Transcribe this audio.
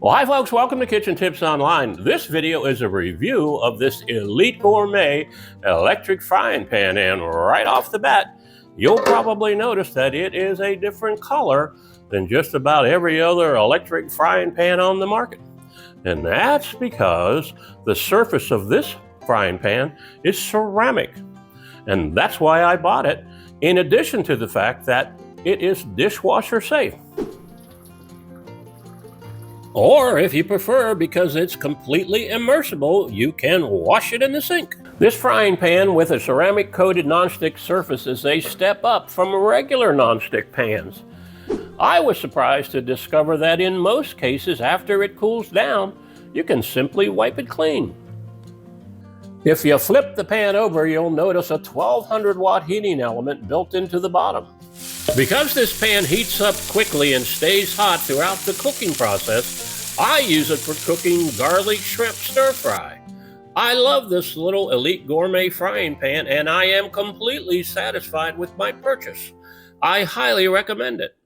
Well, hi folks, welcome to Kitchen Tips Online. This video is a review of this Elite Gourmet electric frying pan, and right off the bat, you'll probably notice that it is a different color than just about every other electric frying pan on the market. And that's because the surface of this frying pan is ceramic. And that's why I bought it, in addition to the fact that it is dishwasher safe. Or if you prefer, because it's completely immersible, you can wash it in the sink. This frying pan with a ceramic coated nonstick surface is a step up from regular nonstick pans. I was surprised to discover that in most cases, after it cools down, you can simply wipe it clean. If you flip the pan over, you'll notice a 1200 watt heating element built into the bottom. Because this pan heats up quickly and stays hot throughout the cooking process, I use it for cooking garlic shrimp stir fry. I love this little Elite Gourmet frying pan, and I am completely satisfied with my purchase. I highly recommend it.